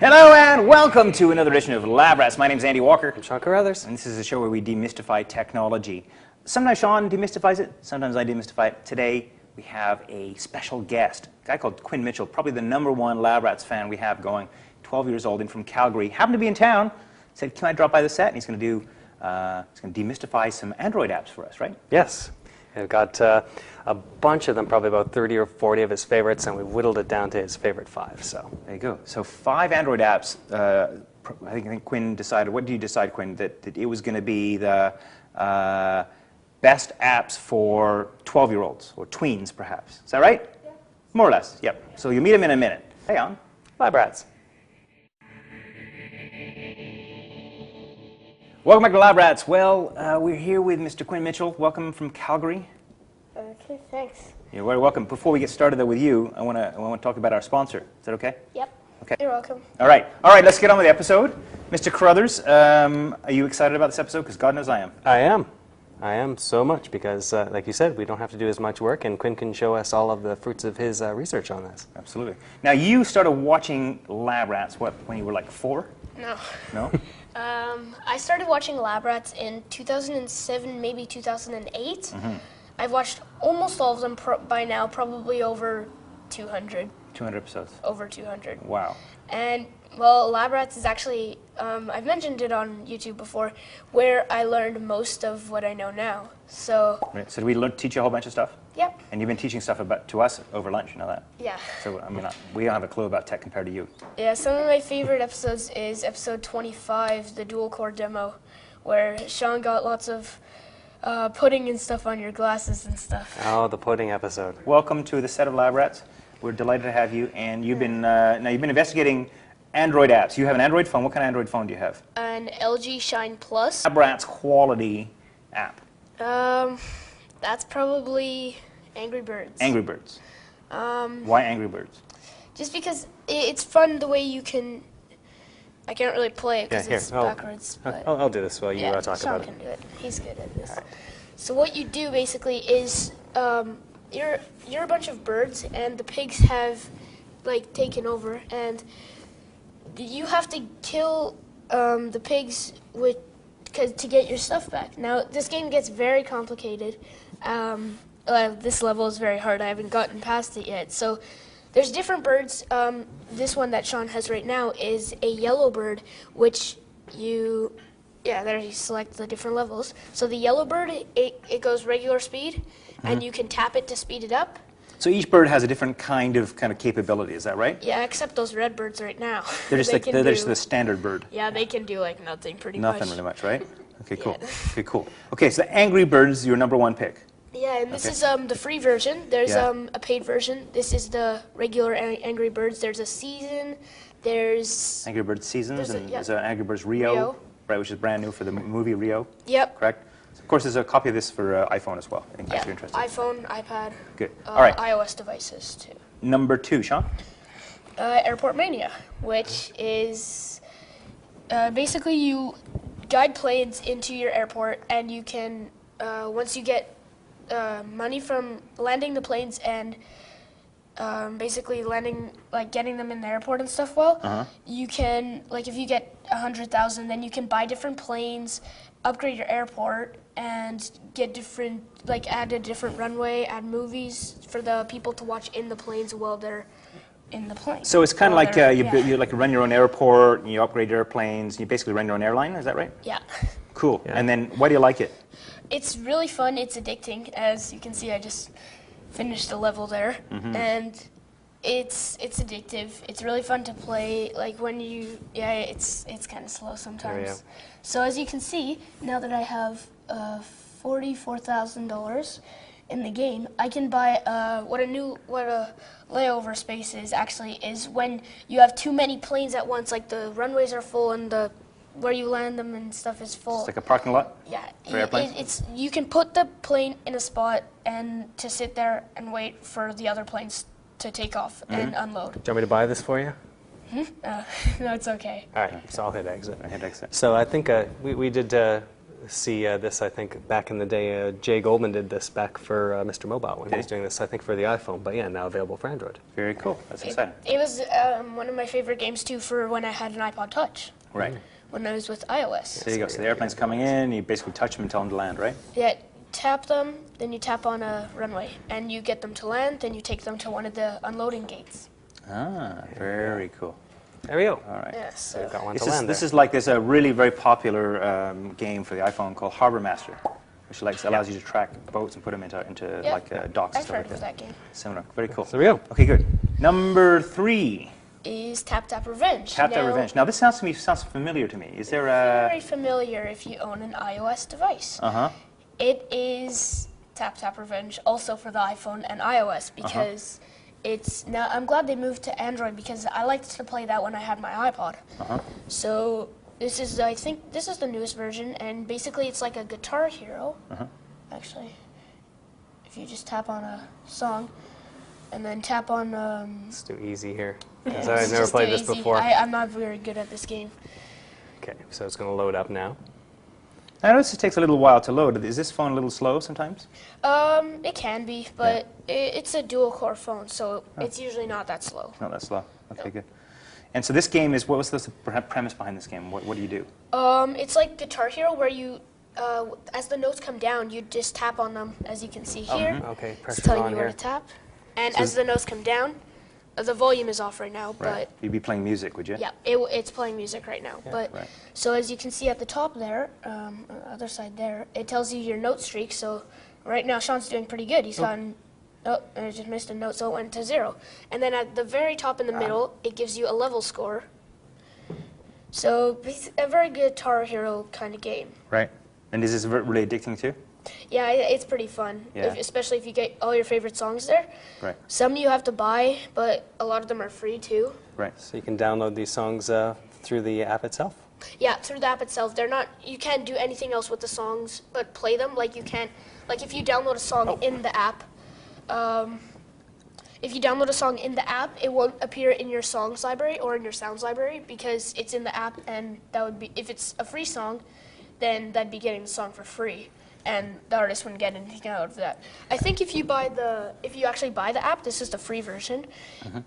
Hello and welcome to another edition of Labrats. My name's Andy Walker. I'm Sean Carruthers. And this is a show where we demystify technology. Sometimes Sean demystifies it, sometimes I demystify it. Today we have a special guest, a guy called Quinn Mitchell, probably the #1 Labrats fan we have going, 12 years old and from Calgary. Happened to be in town, said, can I drop by the set? And he's going to demystify some Android apps for us, right? Yes. We've got a bunch of them, probably about 30 or 40 of his favorites, and we've whittled it down to his favorite 5. So there you go. So 5 Android apps. I think Quinn decided. What did you decide, Quinn? That it was going to be the best apps for 12-year-olds or tweens, perhaps. Is that right? Yeah. More or less. Yep. So you'll meet him in a minute. Hey, on. Labrats. Welcome back to Labrats. Well, we're here with Mr. Quinn Mitchell. Welcome from Calgary. Okay, thanks. You're very welcome. Before we get started though with you, I want to talk about our sponsor. Is that okay? Yep. Okay. You're welcome. All right. Let's get on with the episode. Mr. Carruthers, are you excited about this episode? Because God knows I am. I am so much because, like you said, we don't have to do as much work, and Quinn can show us all of the fruits of his research on this. Absolutely. Now, you started watching Labrats, when you were like 4? No. No? I started watching Labrats in 2007, maybe 2008. Mm-hmm. I've watched almost all of them by now, probably over 200. 200 episodes. Over 200. Wow. And, well, Labrats is actually, I've mentioned it on YouTube before, where I learned most of what I know now. So. Right. So did we teach you a whole bunch of stuff? Yep. And you've been teaching stuff to us over lunch, you know that? Yeah. So, I mean, we don't have a clue about tech compared to you. Yeah, some of my favorite episodes is episode 25, the dual core demo, where Sean got lots of pudding and stuff on your glasses and stuff. Oh, the pudding episode. Welcome to the set of Labrats. We're delighted to have you, and you've been you've been investigating Android apps. You have an Android phone. What kind of Android phone do you have? An LG Shine Plus. Labrats quality app. That's probably Angry Birds. Angry Birds. Why Angry Birds? Just because it's fun the way you can. I can't really play it because it's backwards. But I'll do this while you talk Sean about it. can do it. He's good at this. Right. So what you do basically is you're a bunch of birds, and the pigs have taken over, and you have to kill the pigs to get your stuff back. Now this game gets very complicated. This level is very hard. I haven't gotten past it yet. So there's different birds. This one that Sean has right now is a yellow bird, which there you select the different levels. So the yellow bird, it goes regular speed, and you can tap it to speed it up. So each bird has a different kind of capability. Is that right? Yeah, except those red birds right now. They're just the standard bird. Yeah, they can do nothing pretty much. Nothing really much, right? Okay, cool. Yeah. Okay, cool. Okay, so the Angry Birds, your #1 pick. Yeah, and this is the free version. There's a paid version. This is the regular Angry Birds. There's a season. There's Angry Birds Seasons, there's there's an Angry Birds Rio, right, which is brand new for the movie Rio. Yep. Correct? So of course, there's a copy of this for iPhone as well, in case you're interested. iPhone, iPad. Good. All right. iOS devices, too. #2, Sean? Airport Mania, which is basically you guide planes into your airport, and you can, once you get money from landing the planes and basically landing, getting them in the airport and stuff you can, if you get 100,000, then you can buy different planes, upgrade your airport, and get different, add a different runway, add movies for the people to watch in the planes while they're in the plane. So it's kind of like you run your own airport, and you upgrade airplanes, and you basically run your own airline, is that right? Yeah. Cool. Yeah. And then why do you like it? It's really fun. It's addicting. As you can see, I just finished the level there. Mm-hmm. And it's addictive. It's really fun to play. When you, it's kind of slow sometimes. So as you can see, now that I have $44,000 in the game, I can buy what a layover space is when you have too many planes at once, the runways are full and where you land them and stuff is full. It's like a parking lot? Yeah. For airplanes? You can put the plane in a spot and to sit there and wait for the other planes to take off and unload. Do you want me to buy this for you? No, it's okay. All right, so I'll hit exit. I hit exit. So I think we did see this, I think, back in the day. Jay Goldman did this back for Mr. Mobile when he was doing this, I think, for the iPhone. But yeah, now available for Android. Very cool. That's exciting. It was one of my favorite games too for when I had an iPod Touch. Right. When I was with iOS. There you go. So the airplane's coming in, you basically touch them and tell them to land, right? Yeah, tap them, then you tap on a runway, and you get them to land, then you take them to one of the unloading gates. Ah, very cool. There we go. All right. Yeah, So we've got one This to land is there. like there's a really very popular game for the iPhone called Harbor Master, which allows you to track boats and put them into Yeah, like docks and I've stuff heard like of that game. Similar. Very cool. There we go. Okay, good. Number 3, Is Tap Tap Revenge. Tap Tap Now, Revenge. Now this sounds familiar to me. Is there very a? familiar if you own an iOS device. Uh-huh. It is Tap Tap Revenge also for the iPhone and iOS because it's now. I'm glad they moved to Android because I liked to play that when I had my iPod. Uh-huh. So this is, I think, this is the newest version, and basically it's like a Guitar Hero. Actually, if you just tap on a song, and then tap on. Let's do easy here. Because It's I've never just played too this easy. before. I'm not very good at this game. Okay, so it's going to load up now. I notice it takes a little while to load. Is this phone a little slow sometimes? It can be, but it's a dual-core phone, so it's usually not that slow. Not that slow. Okay, good. And so this game is, what was the premise behind this game? What do you do? It's like Guitar Hero, where you, as the notes come down, you just tap on them, as you can see here. Okay, It's pressure's telling on you where here. to tap. And as the notes come down, the volume is off right now, Right. You'd be playing music, would you? but yeah, it's playing music right now. But Right. so as you can see at the top there, on the other side there, it tells you your note streak. So right now Sean's doing pretty good. He's gotten, and I just missed a note, so it went to 0. And then at the very top in the middle, it gives you a level score. So a very good Guitar Hero kind of game. Right. And is this really addicting too? Yeah, it's pretty fun, Yeah. especially if you get all your favorite songs there. Right. Some you have to buy, but a lot of them are free too. Right. So you can download these songs through the app itself? Yeah, through the app itself. They're not. You can't do anything else with the songs but play them. Like you can't. Like if you download a song in the app, if you download a song in the app, it won't appear in your songs library or in your sounds library because it's in the app, and that would be, if it's a free song, then that'd be getting the song for free, and the artist wouldn't get anything out of that. I think if you actually buy the app, this is the free version.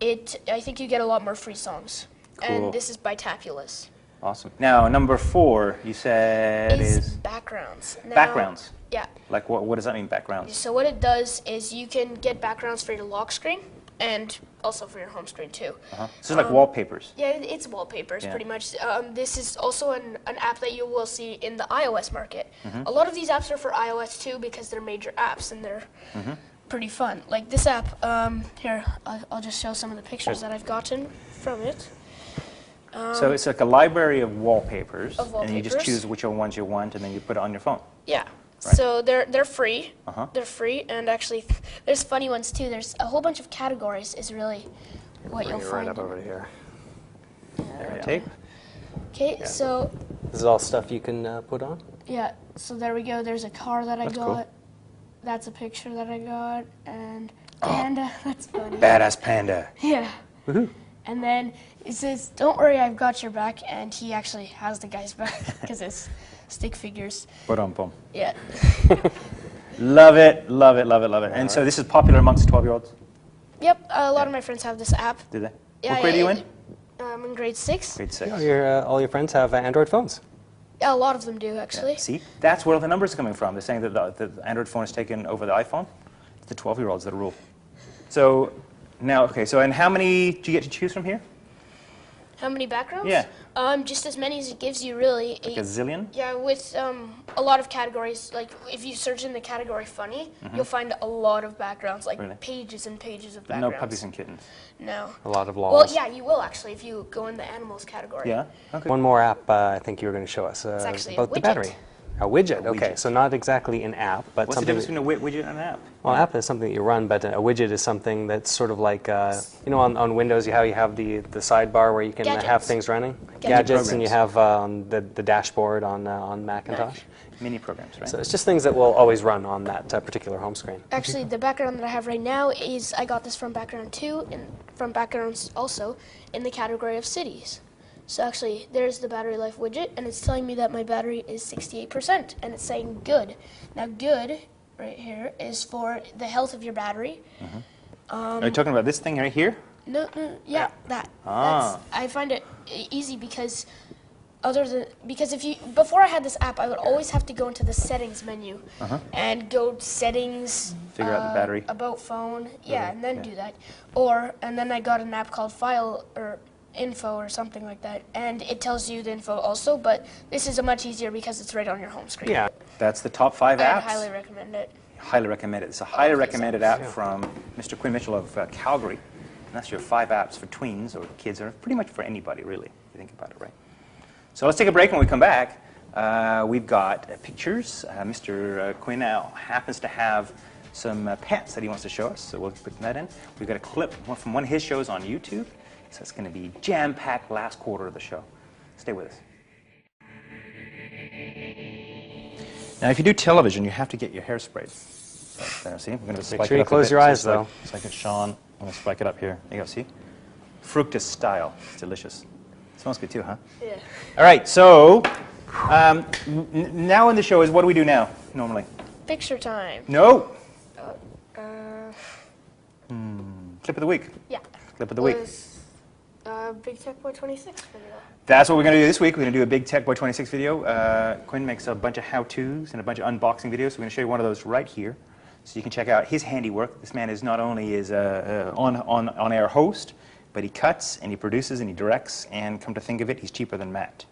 I think you get a lot more free songs, Cool. and this is by Tapulous. Awesome. Now, number 4, you said is backgrounds. Now, backgrounds. Yeah. Like, what does that mean, backgrounds? So what it does is you can get backgrounds for your lock screen and also for your home screen too. So it's like wallpapers. Yeah, it's wallpapers Yeah. pretty much. This is also an app that you will see in the iOS market. A lot of these apps are for iOS too because they're major apps and they're pretty fun. Like this app, here, I'll just show some of the pictures that I've gotten from it. So it's like a library of wallpapers, Of and you just wallpapers. choose which ones you want, and then you put it on your phone. Yeah. Right. So they're free. Uh-huh. They're free, and actually, there's funny ones too. There's a whole bunch of categories. Is really what you'll Bring it find. right up over here. There you Tape. Okay, so This is all stuff you can put on? yeah, so there we go. There's a car that I That's got. cool. That's a picture that I got, and panda. That's funny. Badass panda. Yeah. Woohoo. And then it says, "Don't worry, I've got your back," and he actually has the guy's back because it's stick figures. Ba-dum-bum. Yeah. Love it, love it, love it, love it. And so this is popular amongst 12-year-olds? Yep. A lot of my friends have this app. Do they? Yeah, What grade are you in? I'm in grade 6. Grade 6. All your friends have Android phones. Yeah, a lot of them do actually. See, that's where the numbers are coming from. They're saying that the Android phone is taken over the iPhone. It's the 12-year-olds that rule. So now, okay, so and how many do you get to choose from here? How many backgrounds? Yeah. Just as many as it gives you, really. Like a zillion? Yeah, with a lot of categories. Like if you search in the category funny, you'll find a lot of backgrounds, like Really? pages and pages of No backgrounds. puppies and kittens. No. A lot of Well, laws. yeah, you will actually if you go in the animals category. Yeah? Okay. One more app I think you were going to show us actually a about the widget. battery. A widget, okay. widget. So not exactly an app, but What's the something. difference between a widget and an app? Well, an app is something that you run, but a widget is something that's sort of like, you know, on Windows, how you have the sidebar where you can have Gadgets. things running. Gadget And you have the dashboard on Macintosh. Mini programs, right? So it's just things that will always run on that particular home screen. Actually, the background that I have right now is I got this from Background 2 and from Backgrounds also in the category of cities. So actually, there's the battery life widget, and it's telling me that my battery is 68%, and it's saying good. Now, good right here is for the health of your battery. Are you talking about this thing right here? No, yeah, that. Ah. I find it easy because if you before I had this app, I would always have to go into the settings menu and go settings, Figure out the battery. about phone, and then do that. And then I got an app called File or Info or something like that, and it tells you the info also. But this is much easier because it's right on your home screen. Yeah. That's the top 5 apps. I highly recommend it. Highly recommend it. It's a highly recommended app Yeah. from Mr. Quinn Mitchell of Calgary. And that's your 5 apps for tweens or kids, or pretty much for anybody, really, if you think about it, right? So let's take a break. When we come back, we've got pictures. Mr. Quinn now happens to have some pets that he wants to show us, so we'll put that in. We've got a clip from one of his shows on YouTube, so it's going to be jam-packed last quarter of the show. Stay with us. Now, if you do television, you have to get your hair sprayed. So, there, see? I'm going to spike sure it you up a close bit. your eyes, So though. it's like a Sean. I'm going to spike it up here. There you go, see? Fructus style. It's delicious. Smells good too, huh? Yeah. All right, so now in the show is what do we do now, normally? Picture time. No! Uh, Clip of the week. yeah. Clip of the week. Was Big Tech Boy 26 video. That's what we're going to do this week. We're going to do a Big Tech Boy 26 video. Quinn makes a bunch of how-tos and a bunch of unboxing videos. So we're going to show you one of those right here, so you can check out his handiwork. This man is not only is on-air host, but he cuts and he produces and he directs, and come to think of it, he's cheaper than Matt.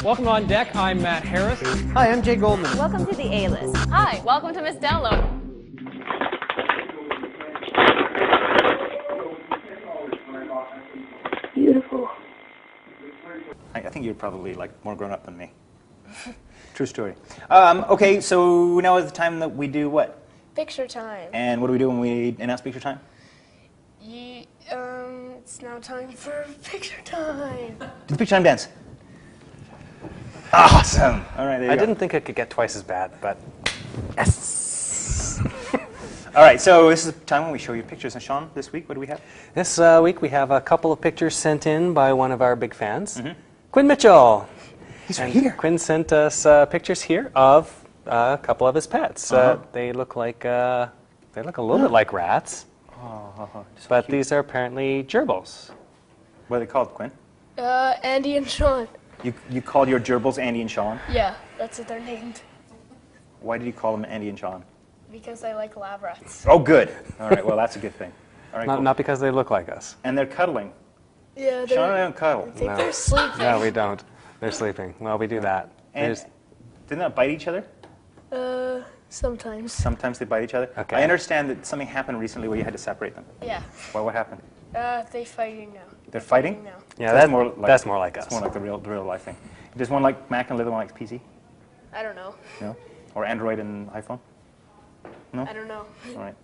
Welcome on deck. I'm Matt Harris. Hi, I'm Jay Goldman. Welcome to the A-List. Hi, welcome to Miss Download. Beautiful. I think you're probably like more grown up than me. True story. Okay, so now is the time that we do what? Picture time. And what do we do when we announce picture time? It's now time for picture time. Do the picture time dance. Awesome. All right, there you I go. didn't think it could get twice as bad, but Yes. All right, so this is the time when we show you pictures. And Sean, this week, what do we have? this week we have a couple of pictures sent in by one of our big fans, Quinn Mitchell. He's right And here. Quinn sent us pictures here of a couple of his pets. They look like they look a little bit like rats, but these are apparently gerbils. What are they called, Quinn? Andy and Sean. You called your gerbils Andy and Sean. Yeah, that's what they're named. Why did you call them Andy and Sean? Because I like labrats. Oh, good. All right, well, that's a good thing. All right, Not, cool. not because they look like us. And they're cuddling. Yeah, Sean and I don't cuddle. I think No. they're sleeping. No, we don't. They're sleeping. Well, we do that. And There's- didn't that bite each other? Sometimes. Sometimes they bite each other. Okay. I understand that something happened recently where you had to separate them. Yeah. Why? What happened? They fighting now. They're fighting? now. yeah, So that's that's more like us. It's more like the real life thing. Does one like Mac and the other one likes PC? I don't know. No? Or Android and iPhone? I don't know. All right.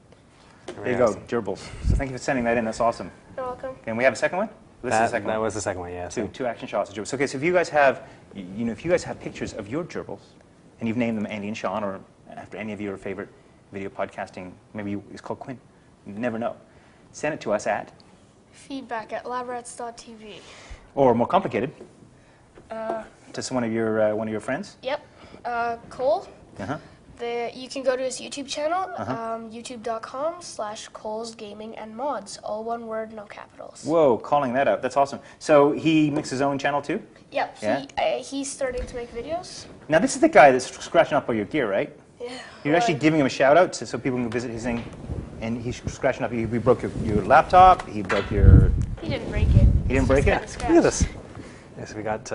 There you go, gerbils. So thank you for sending that in. That's awesome. You're welcome. And we have a second one? This is the second that one. was the second one, yeah. so- Two action shots of gerbils. Okay, so if you guys have, if you guys have pictures of your gerbils, and you've named them Andy and Sean, or after any of your favorite video podcasting, maybe it's called Quinn. You never know. Send it to us at, Feedback@labrats.tv. or more complicated, to one of your friends. Yep. Cole. Uh-huh. You can go to his YouTube channel, youtube.com/Cole's Gaming and Mods. All one word, no capitals. Whoa, calling that out. That's awesome. So he makes his own channel too? Yep. Yeah? He's starting to make videos. Now this is the guy that's scratching up all your gear, right? Yeah. You're actually giving him a shout out so people can visit his thing, and he's scratching up. He broke your laptop. He broke your. He didn't break it. He didn't break it? Look at this. Yes, we got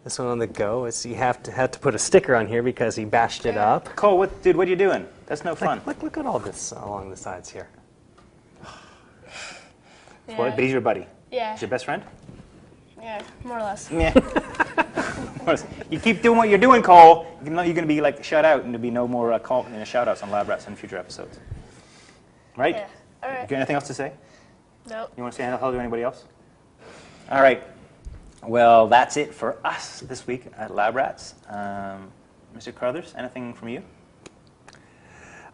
this one on the go. You had to put a sticker on here because he bashed it up. Cole, what are you doing? That's no fun. Look at all this along the sides here. Yeah. But he's your buddy. Yeah. He's your best friend. Yeah, more or less. Yeah. You keep doing what you're doing, Cole. You're going to be like shut out, and there'll be no more shout outs on Lab Rats in future episodes. Right? Yeah. All You right. got anything else to say? Nope. You want to say hello to anybody else? All right. Well, that's it for us this week at Lab Rats. Mr. Carruthers, anything from you?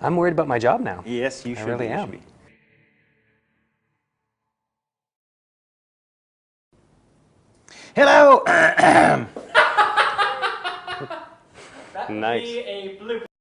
I'm worried about my job now. Yes, you I should. really You am. should be. Hello. Nice.